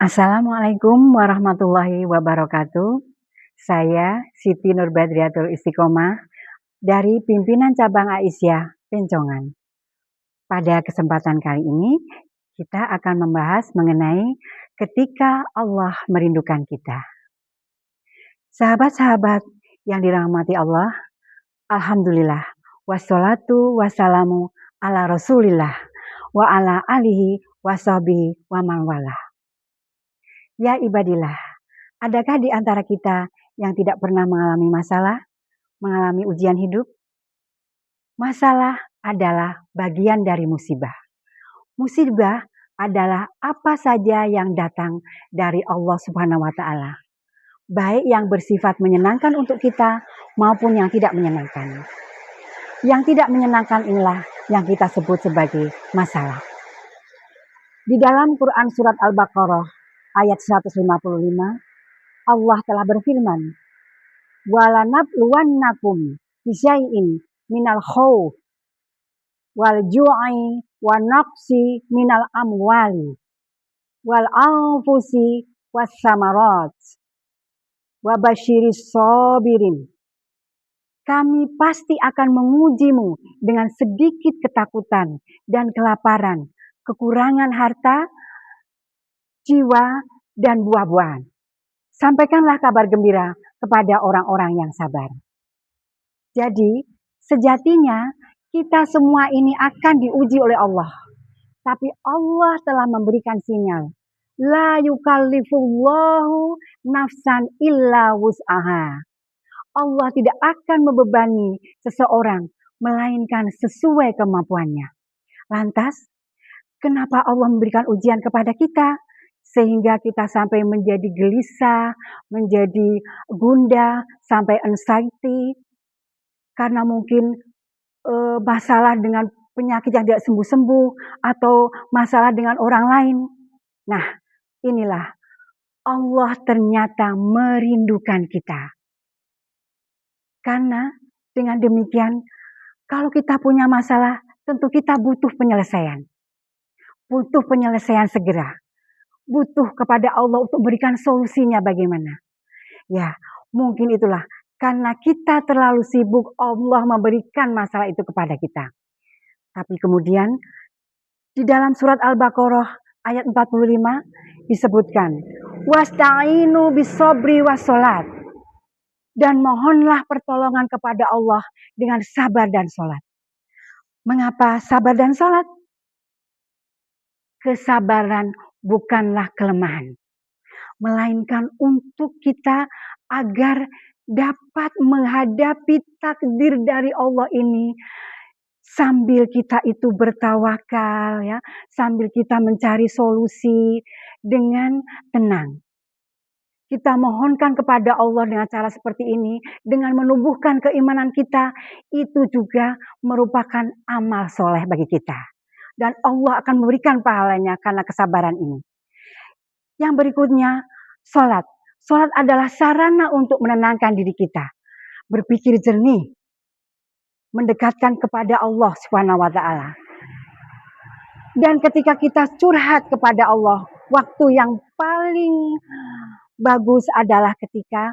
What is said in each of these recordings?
Assalamualaikum warahmatullahi wabarakatuh. Saya Siti Nurbadriatul Istiqomah dari pimpinan cabang Aisyah Pencongan. Pada kesempatan kali ini kita akan membahas mengenai ketika Allah merindukan kita. Sahabat-sahabat yang dirahmati Allah, alhamdulillah wassalatu wassalamu ala Rasulillah wa ala alihi washabihi wa man walah. Ya ibadillah, adakah di antara kita yang tidak pernah mengalami masalah, mengalami ujian hidup? Masalah adalah bagian dari musibah. Musibah adalah apa saja yang datang dari Allah Subhanahu wa Ta'ala, baik yang bersifat menyenangkan untuk kita maupun yang tidak menyenangkan. Yang tidak menyenangkan inilah yang kita sebut sebagai masalah. Di dalam Quran Surat Al-Baqarah ayat 155, Allah telah berfirman, "Walanabluwannakum bisyai'in minal khawf wal ju'i wa naqsi minal amwali wal anfusi was samarat wa basyiris sabirin." Kami pasti akan mengujimu dengan sedikit ketakutan dan kelaparan, kekurangan harta, jiwa, dan buah-buahan. Sampaikanlah kabar gembira kepada orang-orang yang sabar. Jadi, sejatinya kita semua ini akan diuji oleh Allah. Tapi Allah telah memberikan sinyal. La yukallifullahu nafsan illa wus'aha. Allah tidak akan membebani seseorang, melainkan sesuai kemampuannya. Lantas, kenapa Allah memberikan ujian kepada kita? Sehingga kita sampai menjadi gelisah, menjadi gundah, sampai anxiety. Karena mungkin masalah dengan penyakit yang tidak sembuh-sembuh, atau masalah dengan orang lain. Nah, inilah Allah ternyata merindukan kita. Karena dengan demikian, kalau kita punya masalah, tentu kita butuh penyelesaian. Butuh penyelesaian segera. Butuh kepada Allah untuk berikan solusinya bagaimana. Ya, mungkin itulah. Karena kita terlalu sibuk, Allah memberikan masalah itu kepada kita. Tapi kemudian, di dalam surat Al-Baqarah ayat 45 disebutkan, "Wasta'inu bis-sabri was-sholat." Dan mohonlah pertolongan kepada Allah dengan sabar dan sholat. Mengapa sabar dan sholat? Kesabaran bukanlah kelemahan, melainkan untuk kita agar dapat menghadapi takdir dari Allah ini sambil kita itu bertawakal, ya, sambil kita mencari solusi dengan tenang. Kita mohonkan kepada Allah dengan cara seperti ini, dengan menumbuhkan keimanan kita, itu juga merupakan amal soleh bagi kita. Dan Allah akan memberikan pahalanya karena kesabaran ini. Yang berikutnya, sholat. Sholat adalah sarana untuk menenangkan diri kita, berpikir jernih, mendekatkan kepada Allah Subhanahu wa Ta'ala. Dan ketika kita curhat kepada Allah, waktu yang paling bagus adalah ketika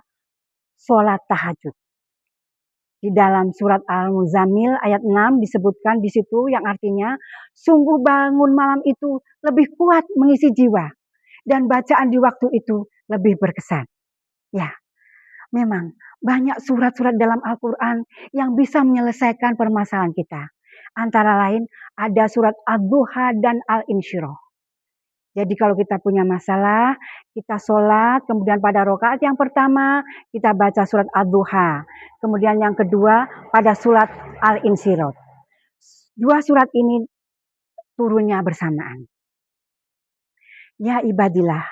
sholat tahajud. Di dalam surat Al-Muzammil ayat 6 disebutkan di situ yang artinya, sungguh bangun malam itu lebih kuat mengisi jiwa. Dan bacaan di waktu itu lebih berkesan. Ya, memang banyak surat-surat dalam Al-Quran yang bisa menyelesaikan permasalahan kita. Antara lain ada surat Ad-Duha dan Al-Insyirah. Jadi kalau kita punya masalah, kita sholat, kemudian pada rakaat yang pertama kita baca surat Ad-Duha. Kemudian yang kedua pada surat Al-Insyirah. Dua surat ini turunnya bersamaan. Ya ibadillah.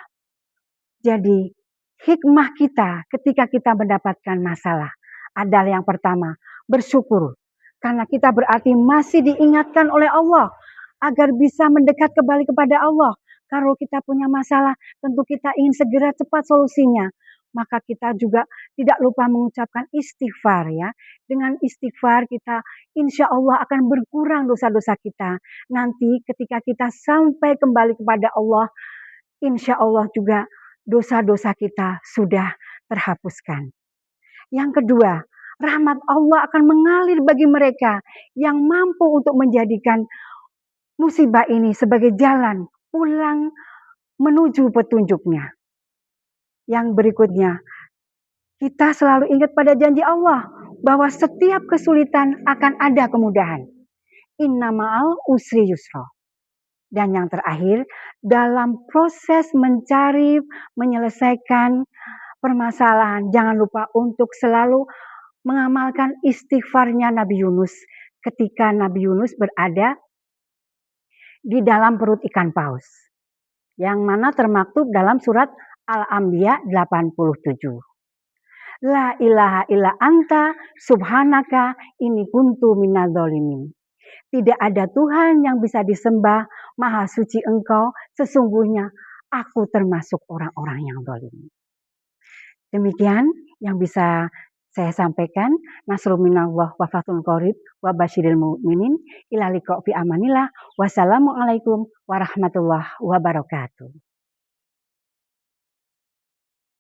Jadi hikmah kita ketika kita mendapatkan masalah adalah yang pertama, bersyukur. Karena kita berarti masih diingatkan oleh Allah agar bisa mendekat kembali kepada Allah. Kalau kita punya masalah, tentu kita ingin segera cepat solusinya. Maka kita juga tidak lupa mengucapkan istighfar, ya. Dengan istighfar kita insya Allah akan berkurang dosa-dosa kita. Nanti ketika kita sampai kembali kepada Allah, insya Allah juga dosa-dosa kita sudah terhapuskan. Yang kedua, rahmat Allah akan mengalir bagi mereka yang mampu untuk menjadikan musibah ini sebagai jalan pulang menuju petunjuknya. Yang berikutnya, kita selalu ingat pada janji Allah bahwa setiap kesulitan akan ada kemudahan. Inna ma'al usri yusra. Dan yang terakhir, dalam proses mencari, menyelesaikan permasalahan, jangan lupa untuk selalu mengamalkan istighfarnya Nabi Yunus ketika Nabi Yunus berada di dalam perut ikan paus. Yang mana termaktub dalam surat Al-Anbiya 87. La ilaha illa anta subhanaka inni kuntu minadzalimin. Tidak ada Tuhan yang bisa disembah, maha suci Engkau, sesungguhnya aku termasuk orang-orang yang zalim. Demikian yang bisa saya sampaikan. Nasrul minallah wa fathun qarib wa basyiril mu'minin ila liqa fi amanillah. Wassalamualaikum warahmatullahi wabarakatuh.